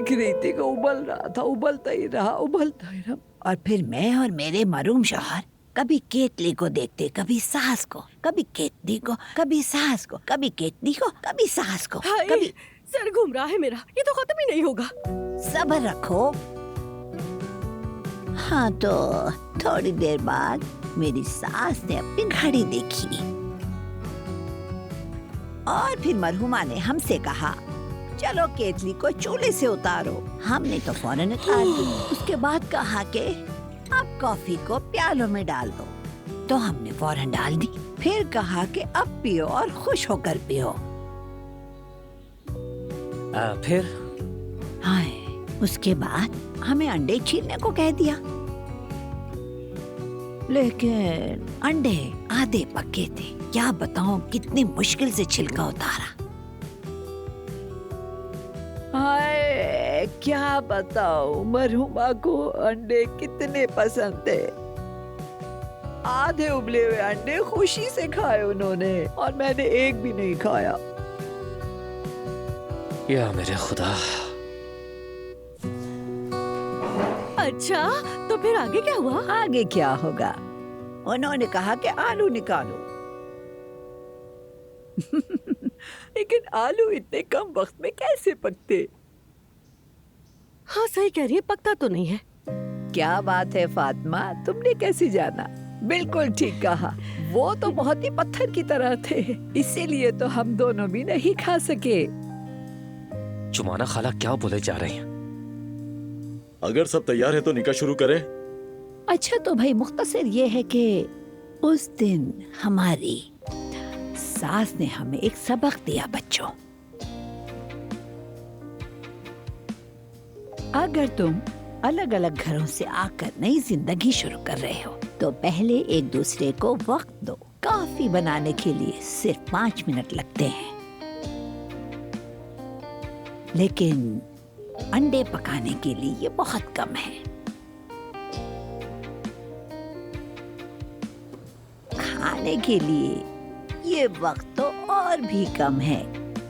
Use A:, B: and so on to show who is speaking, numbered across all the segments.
A: देख रही थी कि उबल रहा था, उबलता ही रहा, उबलता ही रहा।
B: और फिर मैं और मेरे मरूम शौहर कभी केतली को देखते, कभी सास को, कभी केतली को, कभी सास को, कभी केतली को, कभी सास को,
C: हाय,
B: कभी।
C: सर घूम रहा है मेरा, ये तो खत्म ही नहीं होगा।
B: सब्र रखो। हाँ, तो थोड़ी देर बाद मेरी सास ने अपनी घड़ी देखी और फिर मरहुमा ने हमसे कहा, चलो केतली को चूल्हे से उतारो। हमने तो फौरन उतार दी। उसके बाद कहा कि अब कॉफी को प्यालों में डाल दो, तो हमने फौरन डाल दी। फिर कहा कि अब पियो और खुश होकर पियो।
D: फिर
B: हाय, उसके बाद हमें अंडे छीलने को कह दिया, लेकिन अंडे आधे पके थे। क्या बताऊं कितनी मुश्किल से छिलका उतारा।
A: हाय, क्या बताऊं मरहुमा को अंडे कितने पसंद थे। आधे उबले हुए अंडे खुशी से खाए उन्होंने और मैंने एक भी नहीं खाया।
D: या मेरे खुदा।
C: अच्छा, तो फिर आगे क्या हुआ?
A: आगे क्या होगा? उन्होंने कहा कि आलू निकालो। लेकिन आलू इतने कम वक्त में कैसे पकते?
C: हाँ सही कह रही है, पकता तो नहीं है।
A: क्या बात है फातिमा, तुमने कैसे जाना? बिल्कुल ठीक कहा, वो तो बहुत ही पत्थर की तरह थे, इसीलिए तो हम दोनों भी नहीं खा सके।
D: जुमाना खाला क्या बोले जा रही हैं?
E: अगर सब तैयार है तो निकाह शुरू करें।
B: अच्छा, तो भाई मुख्तसर ये है कि उस दिन हमारी सास ने हमें एक सबक दिया बच्चों। अगर तुम अलग अलग घरों से आकर नई जिंदगी शुरू कर रहे हो तो पहले एक दूसरे को वक्त दो। कॉफी बनाने के लिए सिर्फ 5 मिनट लगते हैं, लेकिन अंडे पकाने के लिए ये बहुत कम है। खाने के लिए ये वक्त तो और भी कम है।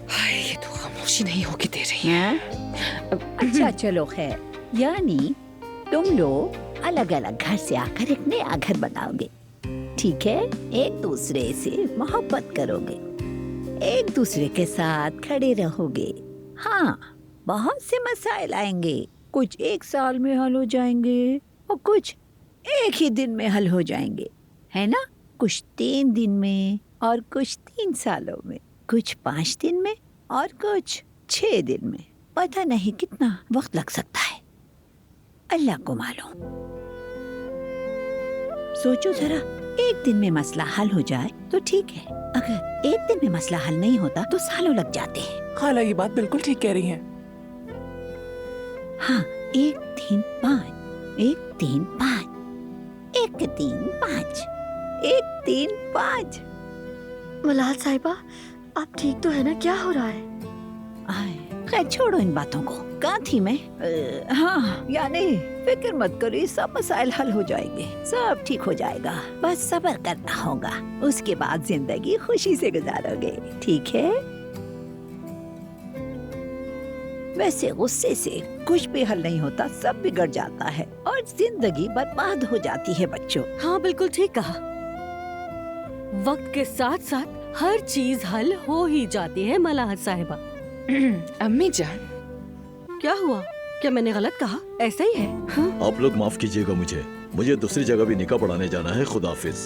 C: हाय, ये तो खामोशी नहीं होगी दे रही है।
B: अच्छा चलो खैर, यानी तुम लोग अलग अलग घर से आकर एक नया घर बनाओगे, ठीक है? एक दूसरे से मोहब्बत करोगे, एक दूसरे के साथ खड़े रहोगे। हाँ, बहुत से मसाइल आएंगे, कुछ 1 साल में हल हो जाएंगे और कुछ 1 ही दिन में हल हो जाएंगे, है ना? कुछ 3 दिन में और कुछ 3 सालों में, कुछ 5 दिन में और कुछ 6 दिन में। पता नहीं कितना वक्त लग सकता है, अल्लाह को मालूम। सोचो जरा, 1 दिन में मसला हल हो जाए तो ठीक है, अगर 1 दिन में मसला हल नहीं होता तो सालों लग जाते हैं।
F: खाला ये बात बिल्कुल ठीक कह रही हैं।
B: हाँ, 1 3 5, 1 3 5, 1 3 5, 1 3 5।
G: मलाल साहिबा, आप ठीक तो है ना? क्या हो रहा है?
B: खैर छोड़ो इन बातों को। कहाँ थी मैं?
A: हाँ, यानी फिक्र मत करो, ये सब मसाइल हल हो जाएंगे, सब ठीक हो जाएगा।
B: बस सब्र करना होगा, उसके बाद जिंदगी खुशी से गुजारोगे, ठीक है?
A: वैसे गुस्से से कुछ भी हल नहीं होता, सब बिगड़ जाता है और जिंदगी बर्बाद हो जाती है बच्चों।
C: हाँ बिल्कुल ठीक कहा, वक्त के साथ साथ हर चीज हल हो ही जाती है मलाहत साहिबा।
F: अम्मी जान,
C: क्या हुआ? क्या मैंने गलत कहा? ऐसा ही है। हाँ?
E: आप लोग माफ कीजिएगा, मुझे दूसरी जगह भी निकाह पढ़ाने जाना है। खुदा हाफिज।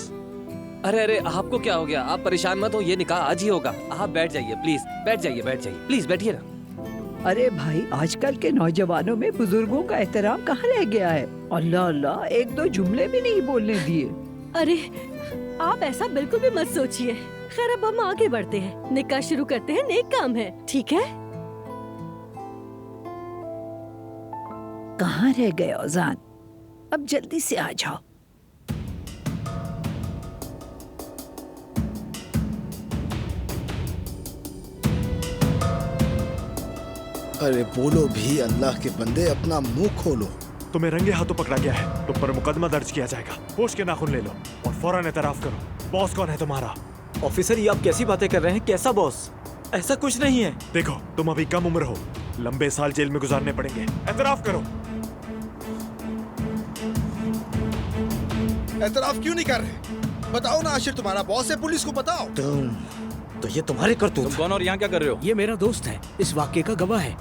D: अरे अरे, आपको क्या हो गया? आप परेशान मत हो, ये निकाह आज ही होगा। आप बैठ जाइए प्लीज, बैठ जाइए, बैठ जाइए प्लीज, बैठिए ना।
A: अरे भाई, आजकल के नौजवानों में बुजुर्गों का एहतराम कहाँ रह गया है? अल्लाह अल्लाह, 1-2 जुमले भी नहीं बोलने दिए।
C: अरे आप ऐसा बिल्कुल भी मत सोचिए। खैर अब हम आगे बढ़ते हैं, निकाह शुरू करते हैं, नेक काम है, ठीक है?
A: कहाँ रह गए औजान? अब जल्दी से आ जाओ।
H: अरे बोलो भी, अल्लाह के बंदे अपना मुंह खोलो।
I: तुम्हें रंगे हाथों पकड़ा गया है, तुम पर मुकदमा दर्ज किया जाएगा। पोष के नाखून ले लो और फौरन एतराफ करो। बॉस कौन है तुम्हारा?
J: ऑफिसर, ये आप कैसी बातें कर रहे हैं? कैसा बॉस? ऐसा कुछ नहीं है।
I: देखो, तुम अभी कम उम्र हो, लंबे साल जेल में गुजारने पड़ेंगे। एतराफ करो।
H: एतराफ क्यों नहीं कर रहे? बताओ ना आशिर, तुम्हारा बॉस है, पुलिस को बताओ।
J: तो ये तुम्हारी करतूत।
D: तुम कौन और यहाँ क्या कर रहे हो?
J: ये मेरा दोस्त है, इस वाक्य का गवाह है।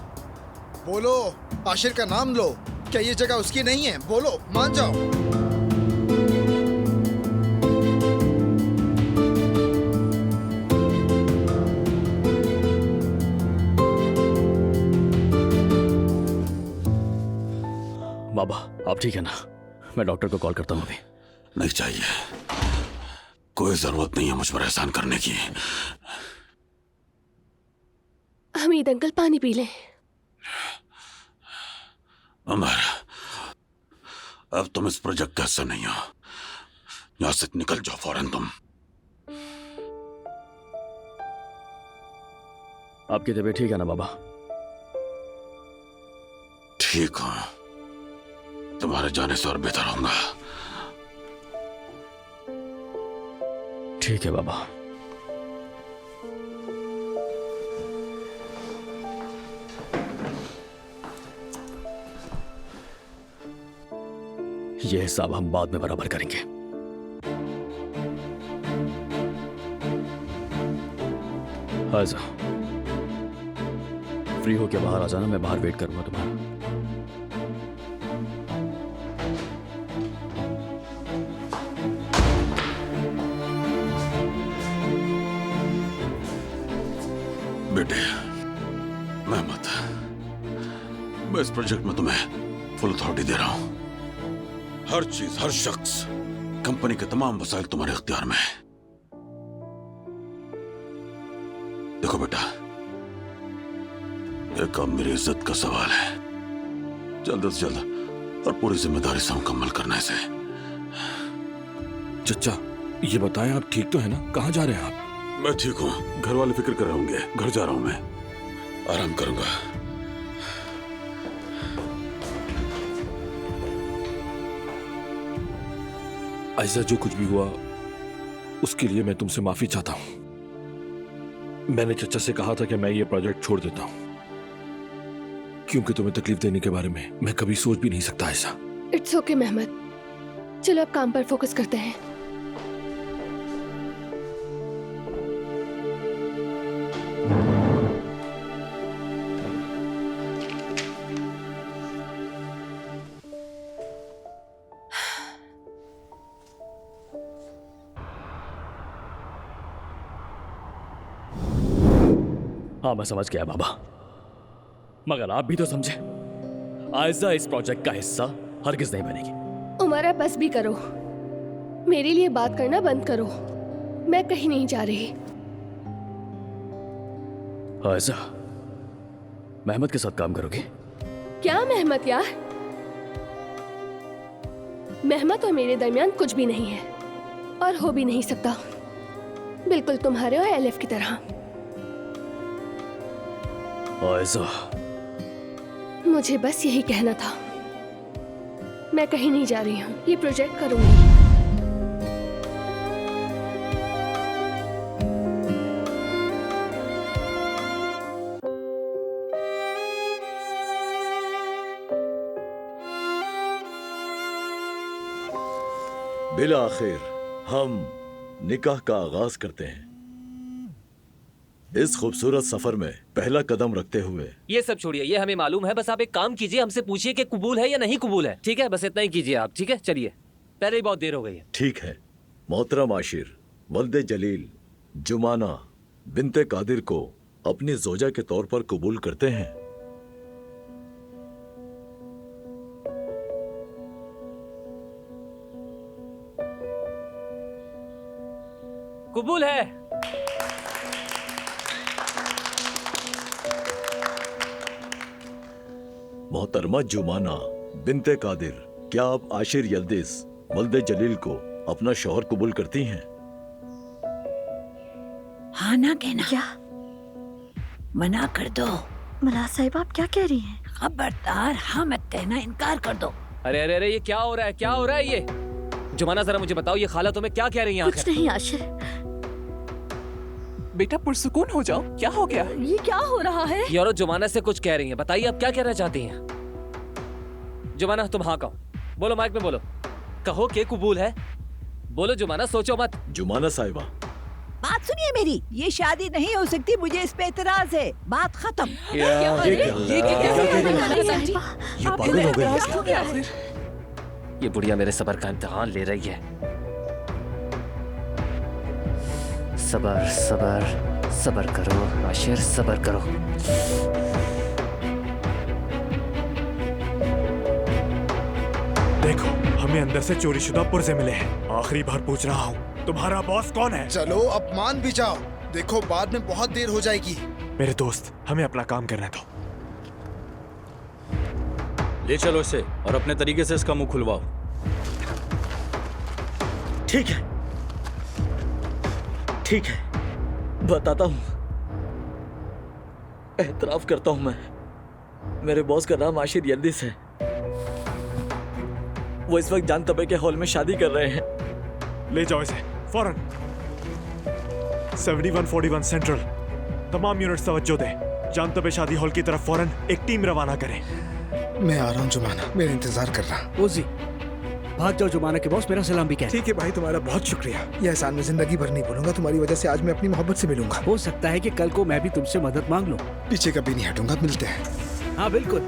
H: बोलो, आशिर का नाम लो। क्या ये जगह उसकी नहीं है? बोलो, मान जाओ।
E: बाबा आप ठीक है ना? मैं डॉक्टर को कॉल करता हूँ अभी।
K: नहीं चाहिए, कोई जरूरत नहीं है मुझ पर एहसान करने की।
C: हमीद अंकल पानी पी लें।
K: अमर, अब तुम इस प्रोजेक्ट का हिस्सा नहीं हो। यहां से निकल जाओ फौरन तुम।
E: आपकी तबीयत ठीक है ना बाबा?
K: ठीक हो, तुम्हारे जाने से और बेहतर होगा।
E: ठीक है बाबा। ये हिसाब हम बाद में बराबर करेंगे। आजा, फ्री होके बाहर आ जाना, मैं बाहर वेट करूंगा तुम्हारा।
K: बेटे, मेहमत, मैं इस प्रोजेक्ट में तुम्हें फुल अथॉरिटी दे रहा हूं। हर चीज, हर शख्स, कंपनी के तमाम वसाइल तुम्हारे इख्तियार में है। देखो बेटा, ये काम मेरी इज्जत का सवाल है। जल्द से जल्द और पूरी जिम्मेदारी से मुकम्मल करने से।
L: चचा, ये बताएं आप ठीक तो है ना? कहाँ जा रहे हैं आप?
K: मैं ठीक हूँ, घर वाले फिक्र कर रहे होंगे। घर जा रहा हूँ मैं, आराम करूंगा।
L: ऐसा जो कुछ भी हुआ उसके लिए मैं तुमसे माफी चाहता हूं। मैंने चचा से कहा था कि मैं ये प्रोजेक्ट छोड़ देता हूं, क्योंकि तुम्हें तकलीफ देने के बारे में मैं कभी सोच भी नहीं सकता ऐसा।
C: इट्स ओके मेहमत, चलो अब काम पर फोकस करते हैं।
E: हाँ मैं समझ गया बाबा, मगर आप भी तो समझे, आयजा इस प्रोजेक्ट का हिस्सा हरगिज नहीं बनेगी।
C: उमरा बस भी करो, मेरे लिए बात करना बंद करो। मैं कहीं नहीं जा रही।
E: आयजा, मेहमत के साथ काम करोगे?
C: क्या मेहमत यार? मेहमत और मेरे दरमियान कुछ भी नहीं है और हो भी नहीं सकता, बिल्कुल तुम्हारे और एलिफ की तरह।
E: आयजा,
C: मुझे बस यही कहना था। मैं कहीं नहीं जा रही हूँ, ये प्रोजेक्ट करूंगी।
E: बिला आखिर हम निकाह का आगाज करते हैं। इस खूबसूरत सफर में पहला कदम रखते हुए।
D: ये सब छोड़िए, ये हमें मालूम है। बस आप एक काम कीजिए, हमसे पूछिए कि कबूल है या नहीं कबूल है। ठीक है, बस इतना ही कीजिए आप। ठीक है, चलिए, पहले ही बहुत देर हो गई है।
E: ठीक है। मोहतरम आशिर वल्दे जलील जुमाना बिनते कादिर को अपनी जोजा के तौर पर कबूल करते हैं।
D: कबूल है।
E: मोहतरमा जुमाना बिनते कादिर, क्या आप आशिर यल्दिस वल्दे जलील को अपना शौहर कबूल करती हैं?
B: हाँ ना कहना।
G: क्या?
B: मना कर दो।
G: मलाल साहिबा, आप क्या कह रही हैं?
B: खबरदार हाँ मत कहना, इनकार कर दो।
D: अरे अरे अरे, ये क्या हो रहा है? क्या हो रहा है ये? जुमाना, जरा मुझे बताओ, ये खाला तुम्हें क्या कह रही है?
G: कुछ नहीं आशिर,
F: बेटा पुरसुकून हो जाओ, क्या हो गया?
C: ये क्या हो रहा है?
D: ये औरत जुमाना से कुछ कह रही है, बताइए आप क्या कहना चाहती हैं? जुमाना तुम हाँ कहो, बोलो माइक में बोलो, कहो के कबूल है, बोलो जुमाना, सोचो मत।
E: जुमाना साहिबा,
A: बात सुनिए मेरी, ये शादी नहीं हो सकती, मुझे इस पे एतराज है, बात खत्म।
J: ये पागल हो गई।
D: ये बुढ़िया मेरे सबर का इम्तिहान ले रही है। सबर सबर सबर करो आशिर, सबर करो।
I: देखो, हमें अंदर से चोरीशुदा पुर्जे मिले हैं। आखिरी बार पूछ रहा हूँ, तुम्हारा बॉस कौन है?
H: चलो अब मान भी जाओ, देखो बाद में बहुत देर हो जाएगी।
I: मेरे दोस्त, हमें अपना काम करने दो।
J: ले चलो इसे और अपने तरीके से इसका मुंह खुलवाओ।
M: ठीक है, ठीक है, बताता हूँ। एतराफ करता हूँ मैं, मेरे बॉस का नाम आशिर यल्दिस है। वो इस वक्त जान तबे के हॉल में शादी कर रहे हैं।
I: ले जाओ इसे फौरन। 7141 सेंट्रल, तमाम यूनिट्स तवज्जो दें। जान तबे शादी हॉल की तरफ फौरन एक टीम रवाना करें।
H: मैं आ रहा हूँ जुमाना, मेरा इंतजार कर रहा।
J: ओजी, भाग जाओ जुमाना के बॉस, मेरा सलाम भी कह।
H: ठीक है भाई, तुम्हारा बहुत शुक्रिया। यह एहसान मैं जिंदगी भर नहीं भूलूंगा। तुम्हारी वजह से आज मैं अपनी मोहब्बत से मिलूंगा।
J: हो सकता है कि कल को मैं भी तुमसे मदद मांग लूं।
H: पीछे कभी नहीं हटूंगा, मिलते हैं।
J: हाँ बिल्कुल।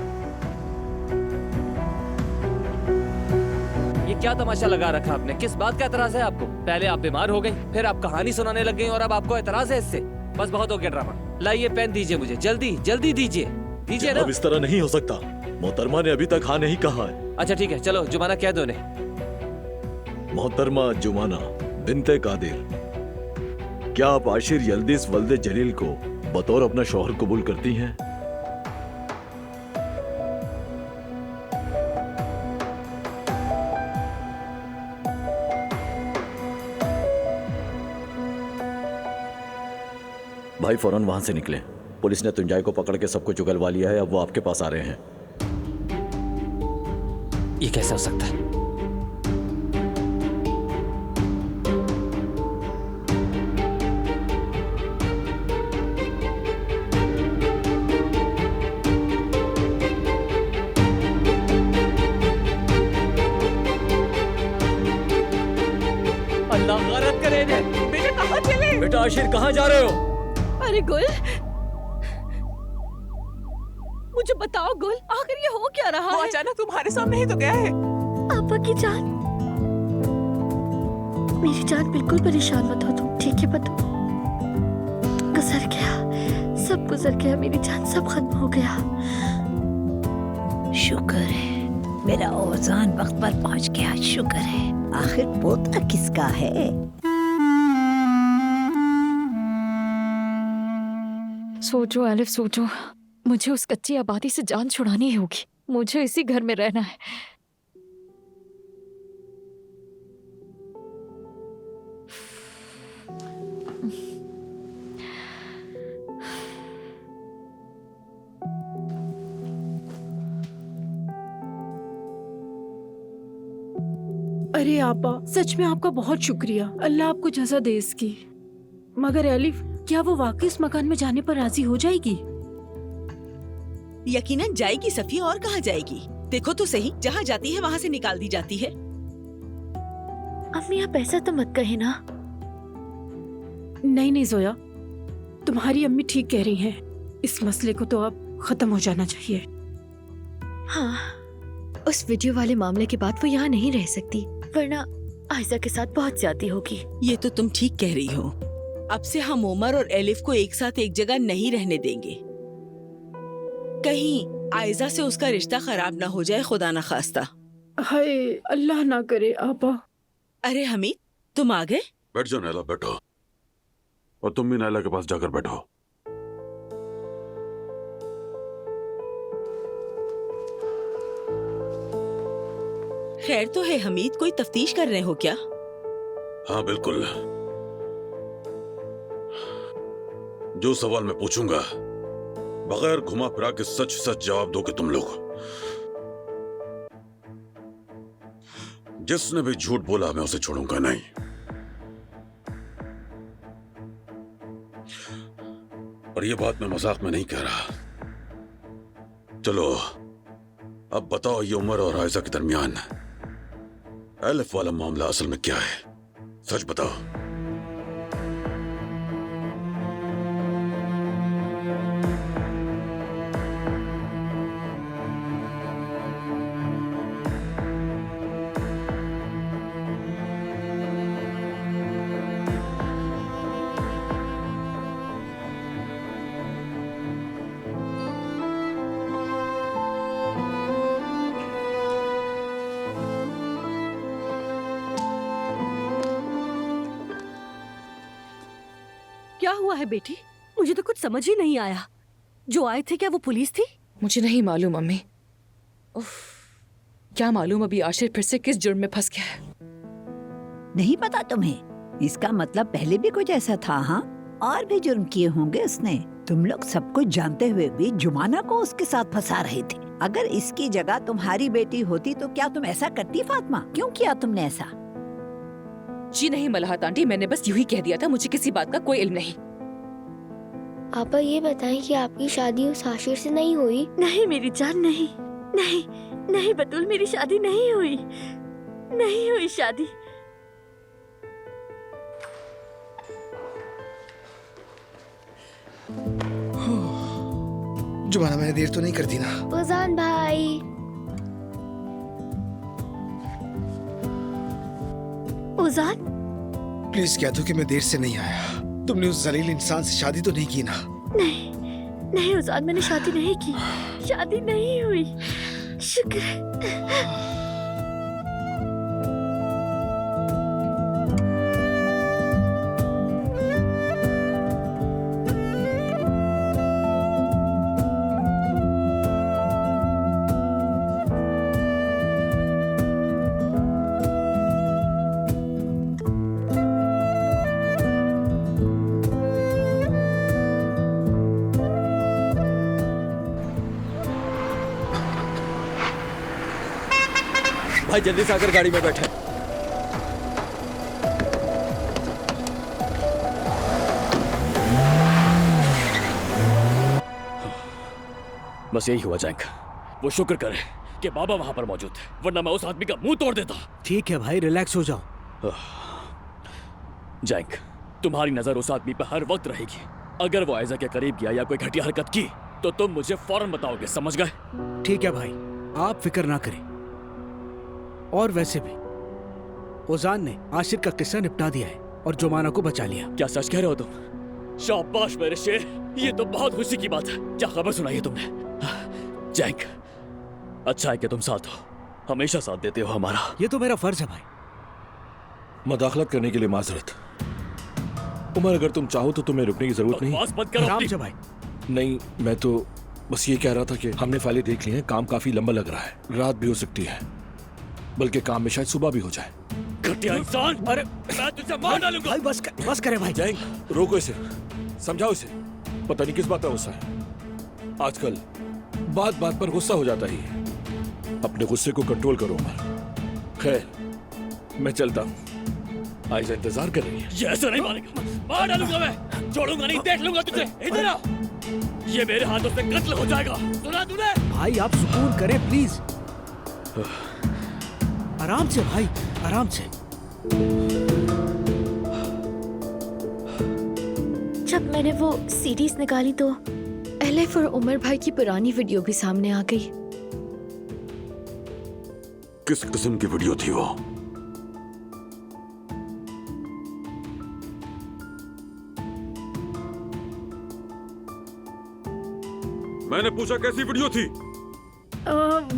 D: ये क्या तमाशा लगा रखा आपने? किस बात का एतराज है आपको? पहले आप बीमार हो गई, फिर आप कहानी सुनाने लग गई और अब आपको एतराज है इससे? बस बहुत हो गया ड्रामा। लाइए पेन दीजिए मुझे, जल्दी जल्दी दीजिए, दीजिए ना।
E: अब इस तरह नहीं हो सकता, मोहतरमा ने अभी तक हाँ नहीं कहा है।
D: अच्छा ठीक है, चलो जुमाना कह दो उन्हें।
E: मोहतरमा जुमाना बिन्ते कादिर, क्या आप आशिर यल्दिस वल्दे जलील को बतौर अपना शौहर कबूल करती हैं? भाई फौरन वहां से निकले। पुलिस ने तुंजाई को पकड़ के सब कुछ उगलवा लिया है, अब वो आपके पास आ रहे हैं।
D: ये कैसे हो सकता है?
F: अल्लाह गलत करे इन्हें। बेटा कहाँ चले?
M: बेटा आशिर कहाँ जा रहे हो?
C: अरे गुल, मुझे बताओ गुल, आखिर ये हो क्या रहा
F: वो
C: है?
F: अचानक तुम्हारे सामने ही तो गया है।
G: आपा की जान, मेरी जान बिल्कुल परेशान मत हो तुम, ठीक है? बता, गुजर गया, सब गुजर गया, मेरी जान सब खत्म हो गया।
B: शुक्र है मेरा औजान वक्त पर पहुंच गया, शुक्र है। आखिर पोता किसका है?
N: सोचो एलिफ, सोचो, मुझे उस कच्ची आबादी से जान छुड़ानी होगी। मुझे इसी घर में रहना है।
O: अरे आपा, सच में आपका बहुत शुक्रिया। अल्लाह आपको जज़ा दे इसकी। मगर एलिफ, क्या वो वाकई इस मकान में जाने पर राजी हो जाएगी?
P: यकीनन जाएगी सफिया, और कहाँ जाएगी? देखो तो सही, जहाँ जाती है वहाँ से निकाल दी जाती है।
G: अम्मी आप ऐसा तो मत कहे ना।
O: नहीं नहीं जोया, तुम्हारी अम्मी ठीक कह रही हैं। इस मसले को तो अब खत्म हो जाना चाहिए।
G: हाँ, उस वीडियो वाले मामले के बाद वो यहाँ नहीं रह सकती, वरना आयजा के साथ बहुत ज्यादती होगी।
P: ये तो तुम ठीक कह रही हो। अब से हम उमर और एलिफ को एक साथ एक जगह नहीं रहने देंगे। कहीं आयजा से उसका रिश्ता खराब ना हो जाए, खुदा ना खास्ता।
O: हाय अल्लाह ना करे आपा।
P: अरे हमीद, तुम आ गए?
K: बैठ जाओ नैला, बैठो। और तुम भी नैला के पास जाकर बैठो।
P: खैर तो है हमीद, कोई तफ्तीश कर रहे हो क्या?
K: हाँ बिल्कुल, जो सवाल मैं पूछूंगा बगैर घुमा फिरा के सच सच जवाब दोगे तुम लोग। जिसने भी झूठ बोला मैं उसे छोड़ूंगा नहीं। और ये बात मैं मजाक में नहीं कह रहा। चलो अब बताओ, ये उमर और आयजा के दरमियान एलिफ वाला मामला असल में क्या है? सच बताओ।
C: क्या हुआ है बेटी? मुझे तो कुछ समझ ही नहीं आया। जो आए थे क्या वो पुलिस थी?
F: मुझे नहीं मालूम अम्मी। उफ, क्या मालूम अभी आशिर फिर से किस जुर्म में फंस गया है।
B: नहीं पता तुम्हें? इसका मतलब पहले भी कुछ ऐसा था। हाँ, और भी जुर्म किए होंगे उसने। तुम लोग सब कुछ जानते हुए भी जुमाना को उसके साथ फंसा रहे थे। अगर इसकी जगह तुम्हारी बेटी होती तो क्या तुम ऐसा करती फातिमा? क्यों किया तुमने ऐसा?
F: जी नहीं मलाहत आंटी, मैंने बस यूं ही कह दिया था, मुझे किसी बात का कोई इल्म नहीं।
G: आपा ये बताएं कि आपकी शादी उस आशिर से नहीं हुई?
O: नहीं मेरी जान, नहीं नहीं नहीं बतूल, मेरी शादी नहीं हुई, नहीं हुई शादी।
H: जुमाना मैंने देर तो नहीं कर दी ना?
G: उजान भाई,
O: उजान
H: प्लीज कह दो कि मैं देर से नहीं आया। तुमने उस जलील इंसान से शादी तो नहीं की ना?
O: नहीं नहीं उजान, मैंने शादी नहीं की, शादी नहीं हुई। शुक्र है।
J: भाई जल्दी से आकर गाड़ी में बैठे।
Q: बस यही हुआ जैंक। वो शुक्र करे कि बाबा वहां पर मौजूद थे, वरना मैं उस आदमी का मुंह तोड़ देता।
J: ठीक है भाई, रिलैक्स हो जाओ।
Q: जैंक, तुम्हारी नजर उस आदमी पर हर वक्त रहेगी। अगर वो आयजा के करीब गया या कोई घटिया हरकत की तो तुम मुझे फौरन बताओगे, समझ गए?
J: ठीक है भाई, आप फिक्र ना करें। और वैसे भी उजान ने आशिर का किस्सा निपटा दिया है और जुमाना को बचा लिया।
Q: क्या सच कह रहे हो तुम? शाबाश मेरे शेर, ये तो बहुत खुशी की बात है। क्या खबर सुनाई है तुमने? जैंक, अच्छा है कि तुम साथ हो, हमेशा साथ देते हो हमारा।
J: ये तो मेरा फर्ज है भाई।
L: मदाखलत करने के लिए माजरत। उमर, अगर तुम चाहो तो तुम्हें रुकने की जरूरत नहीं।
Q: बस मत करो
J: आराम से भाई।
L: नहीं, मैं तो बस ये कह रहा था कि हमने फाइलें देख ली हैं, काम काफी लंबा लग रहा है, रात भी हो सकती है, बल्कि काम में शायद सुबह भी हो जाए।
Q: घटिया इंसान! अरे मैं तुझे मार डालूंगा।
J: भाई बस करे भाई।
L: जैंक, रोको इसे, समझाओ इसे। पता नहीं किस बात का गुस्सा है आजकल, बात बात पर गुस्सा हो जाता ही है। अपने गुस्से को कंट्रोल करो उमर। खैर, मैं चलता हूँ, आयजा इंतजार कर रही है।
Q: ये ऐसा नहीं मानेगा, मार डालूंगा मैं, छोड़ूंगा नहीं, देख लूंगा तुझे। इधर आ, ये मेरे हाथों से कत्ल हो जाएगा, सुना तूने?
J: भाई आप सुकून करें प्लीज। आराम से भाई, आराम से।
G: जब मैंने वो सीरीज निकाली तो एलिफ और उमर भाई की पुरानी वीडियो भी सामने आ गई।
K: किस किस्म की वीडियो थी वो? मैंने पूछा कैसी वीडियो थी?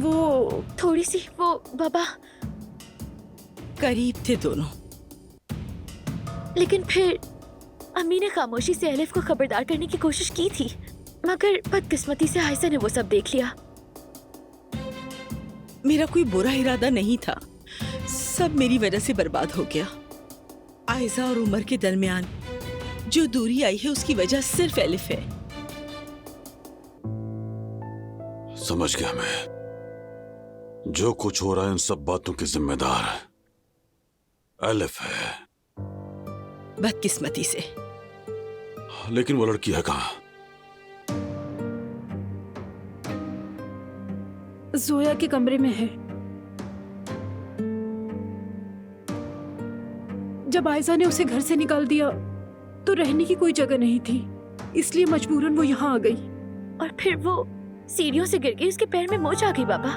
G: वो थोड़ी सी, वो बाबा
P: करीब थे दोनों,
G: लेकिन फिर अम्मी ने खामोशी से एलिफ को खबरदार करने की कोशिश की थी, मगर बदकिस्मती से आयशा ने वो सब देख लिया।
P: मेरा कोई बुरा इरादा नहीं था, सब मेरी वजह से बर्बाद हो गया। आयजा और उमर के दरमियान जो दूरी आई है उसकी वजह सिर्फ एलिफ है।
K: समझ गया मैं, जो कुछ हो रहा है इन सब बातों की जिम्मेदार एलिफ है।
P: बदकिस्मती से।
K: लेकिन वो लड़की है कहाँ?
O: जोया के कमरे में है। जब आयजा ने उसे घर से निकाल दिया तो रहने की कोई जगह नहीं थी, इसलिए मजबूरन वो यहाँ आ गई।
G: और फिर वो सीढ़ियों से गिर गई, उसके पैर में मोच आ गई बाबा।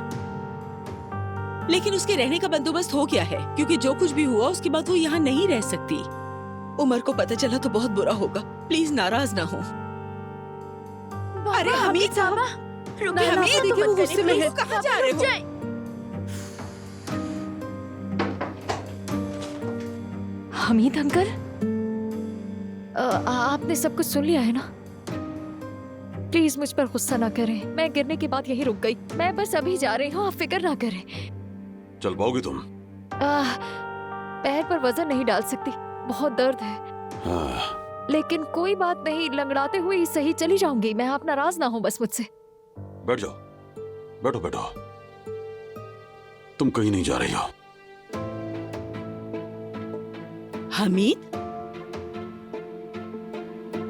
P: लेकिन उसके रहने का बंदोबस्त हो गया है, क्योंकि जो कुछ भी हुआ उसके बाद वो यहाँ नहीं रह सकती। उमर को पता चला तो बहुत बुरा होगा। प्लीज नाराज ना हो। अरे हमीद साहब,
O: रुकिए, हमीद, वो गुस्से में है।
P: कहाँ जा रहे हो?
N: हमीद अंकल, आपने सब कुछ सुन लिया है ना? प्लीज मुझ पर गुस्सा ना करें, मैं गिरने के बाद यही रुक गई। मैं बस अभी जा रही हूँ, आप फिक्र ना करें।
K: चल पाओगी तुम?
N: पैर पर वजन नहीं डाल सकती, बहुत दर्द है।
K: हाँ।
N: लेकिन कोई बात नहीं, लंगड़ाते हुए ही सही चली जाऊंगी मैं। आप नाराज ना हो बस मुझसे।
K: बैठ जाओ, बैठो बैठो। तुम कहीं नहीं जा रही हो।
P: हमीद,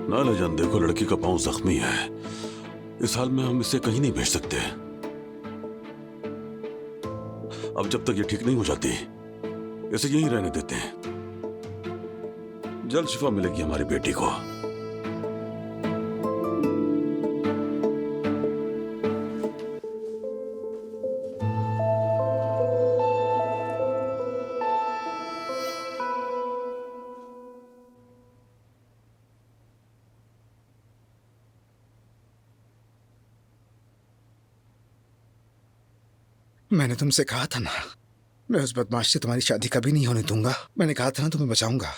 K: नालाजान देखो, लड़की का पांव जख्मी है। इस हाल में हम इसे कहीं नहीं भेज सकते। अब जब तक ये ठीक नहीं हो जाती, इसे यहीं रहने देते हैं। जल्द शिफा मिलेगी हमारी बेटी को।
H: मैंने तुमसे कहा था ना, मैं उस बदमाश से तुम्हारी शादी कभी नहीं होने दूंगा। मैंने कहा था ना तुम्हें बचाऊंगा।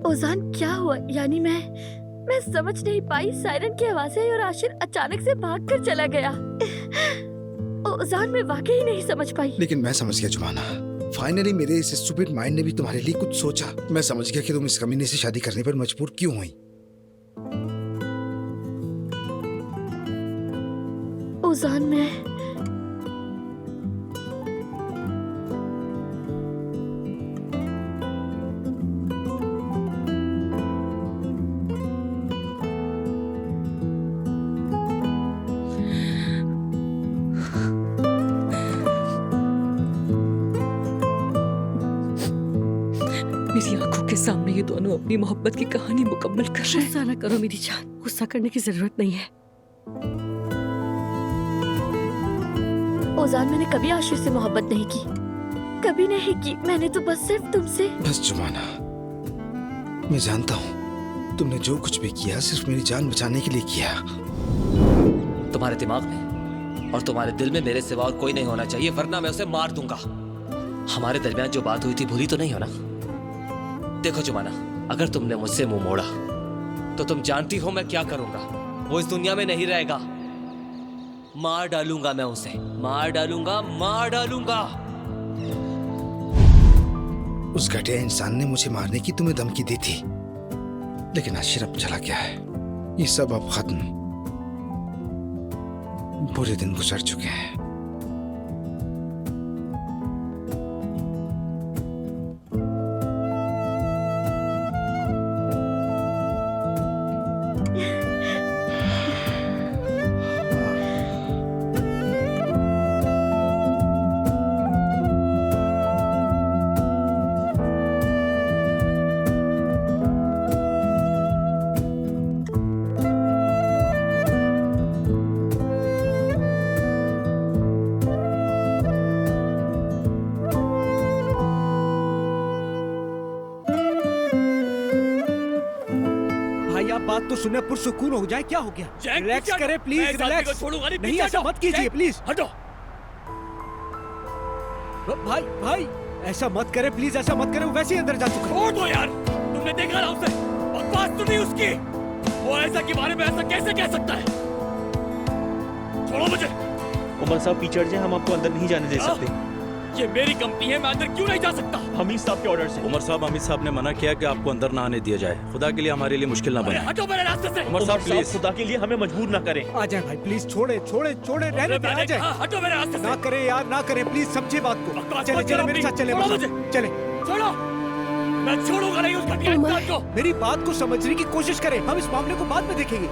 G: ओजान, क्या हुआ? यानी मैं समझ नहीं पाई। सायरन की आवाज आई और आशिर अचानक से भाग कर चला गया। ओजान, मैं वाकई नहीं समझ पाई।
H: लेकिन मैं समझ गया जुमाना। फाइनली मेरे इस स्टूपिड माइंड ने भी तुम्हारे लिए कुछ सोचा। मैं समझ गया कि तुम इस कमीने से शादी करने पर मजबूर क्यों हुई।
G: ओजान, मैं
C: मेरी आंखों के सामने ये दोनों अपनी मोहब्बत की कहानी मुकम्मल कर रहे हैं। गुस्सा न करो मेरी जान, गुस्सा करने की जरूरत नहीं है।
G: ओजान, मैंने कभी आशिर से मोहब्बत नहीं की, कभी नहीं की। मैंने तो बस सिर्फ तुमसे।
H: बस जुमाना, मैं जानता हूँ तुमने जो कुछ भी किया सिर्फ मेरी जान बचाने के लिए किया।
D: तुम्हारे दिमाग में और तुम्हारे दिल में मेरे सिवा और कोई नहीं होना चाहिए, वरना मैं उसे मार दूंगा। हमारे दरमियान जो बात हुई थी भूली तो नहीं हो ना? देखो जुमाना, अगर तुमने मुझसे मुंह मोड़ा तो तुम जानती हो मैं क्या करूंगा। वो इस दुनिया में नहीं रहेगा। मार डालूंगा मैं उसे, मार डालूंगा, मार डालूंगा।
H: उस घटिया इंसान ने मुझे मारने की तुम्हें धमकी दी थी, लेकिन आशिर अब चला गया है। ये सब अब खत्म। बुरे दिन गुजर चुके हैं।
J: बात तो सुने पुरसुकून हो जाए। क्या हो गया? रिलैक्स करें प्लीज, रिलैक्स। नहीं ऐसा मत कीजिए प्लीज,
Q: हटो।
J: भाई भाई ऐसा मत करे प्लीज, ऐसा मत करे। वो वैसे ही अंदर जा चुका है।
Q: छोड़ दो यार, तुमने देखा ना उसे, बकवास तो नहीं उसकी। वो ऐसा के बारे में ऐसा कैसे कह सकता है? छोड़ो मुझे।
R: उमर साहब पीछे जाए, हम आपको अंदर नहीं जाने दे सकते।
Q: ये मेरी कंपनी है, मैं अंदर क्यों नहीं जा सकता?
R: हमीद साहब के ऑर्डर से।
S: उमर साहब ने मना किया कि आपको अंदर ना आने दिया जाए। खुदा के लिए हमारे लिए मुश्किल ना बने।
Q: हटो मेरे रास्ते से।
S: उमर साहब प्लीज,
R: खुदा के लिए हमें मजबूर ना करें।
J: आ जाए भाई प्लीज, छोड़े छोड़े छोड़े, रहने दे, आ जाए।
Q: हटो मेरे रास्ते से।
J: ना करे यार, ना करे प्लीज, समझे बात को। चले चले मेरे साथ, चले चले।
Q: छोड़ो। मैं छोड़ूंगा नहीं उस घटिया इंसान को।
J: मेरी बात को समझने की कोशिश करें, हम इस मामले को बाद में देखेंगे।